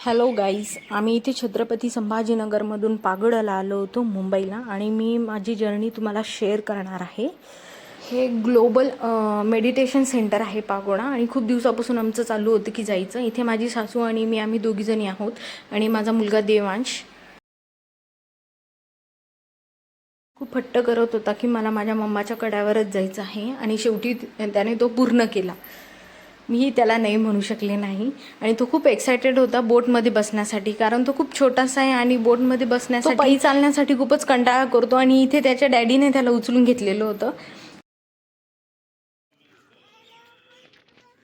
Hello guys, आम्ही इथे छत्रपती संभाजीनगरमधून पागडला आलो होतो मुंबईला आणि मी माझी जर्नी तुम्हाला शेअर करणार आहे. हे ग्लोबल मेडिटेशन सेंटर आहे पागोडा आणि खूप दिवसापासून आमचं चालू होतं की जायचं. इथे माझी सासू आणि मी आम्ही दोघीजणी आहोत आणि माझा मुलगा देवांश खूप हट्ट करत होता की मला माझ्या मम्माच्या कड्यावरच जायचं आहे आणि शेवटी त्याने तो पूर्ण केला. मी त्याला नाही म्हणू शकले नाही आणि तो खूप एक्सायटेड होता बोटमध्ये बसण्यासाठी, कारण तो खूप छोटासा आहे आणि बोटमध्ये बसण्यासाठी पायी चालण्यासाठी खूपच कंटाळा करतो आणि इथे त्याच्या डॅडीने त्याला उचलून घेतलेलं होतं.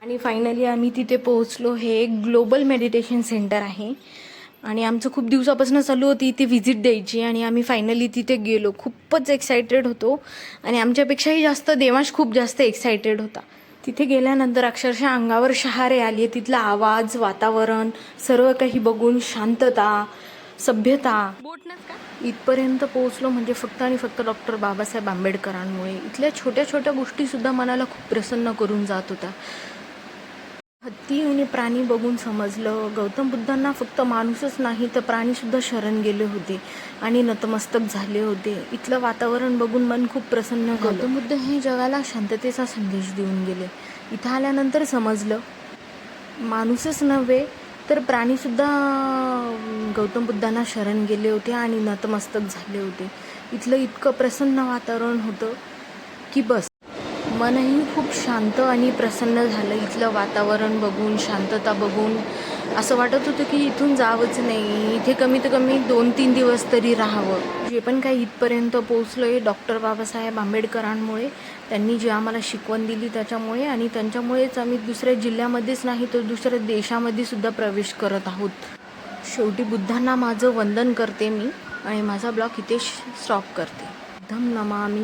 आणि फायनली आम्ही तिथे पोहोचलो. हे एक ग्लोबल मेडिटेशन सेंटर आहे आणि आमचं खूप दिवसापासून चालू होती इथे व्हिजिट द्यायची आणि आम्ही फायनली तिथे गेलो. खूपच एक्सायटेड होतो आणि आमच्यापेक्षाही जास्त देवांश खूप जास्त एक्सायटेड होता. तिथे गेल्यानंतर अक्षरशः अंगावर शहारे आले. तिथला आवाज, वातावरण, सर्व काही बघून शांतता, सभ्यता, इथपर्यंत पोहोचलो म्हणजे फक्त आणि फक्त डॉक्टर बाबासाहेब आंबेडकरांमुळे. इथल्या छोट्या छोट्या गोष्टीसुद्धा मनाला खूप प्रसन्न करून जात होत्या. हत्ती आणि प्राणी बघून समजलं गौतम बुद्धांना फक्त माणूसच नाही तर प्राणीसुद्धा शरण गेले होते आणि नतमस्तक झाले होते. इथलं वातावरण बघून मन खूप प्रसन्न. गौतम बुद्ध हे जगाला शांततेचा संदेश देऊन गेले. इथं आल्यानंतर समजलं माणूसच नव्हे तर प्राणीसुद्धा गौतम बुद्धांना शरण गेले होते आणि नतमस्तक झाले होते. इथलं इतकं प्रसन्न वातावरण होतं की बस मनही खूप शांत आणि प्रसन्न झालं. इथलं वातावरण बघून, शांतता बघून असं वाटत होतं की इथून जावंच नाही, इथे कमीत कमी 2-3 दिवस तरी राहावं. जे पण काही इथपर्यंत पोहोचलो आहे डॉक्टर बाबासाहेब आंबेडकरांमुळे. त्यांनी जी आम्हाला शिकवण दिली त्याच्यामुळे आणि त्यांच्यामुळेच आम्ही दुसऱ्या जिल्ह्यामध्येच नाही तर दुसऱ्या देशामध्ये सुद्धा प्रवेश करत आहोत. शेवटी बुद्धांना माझं वंदन करते मी आणि माझा ब्लॉग इथे स्टॉप करते. धम नमामि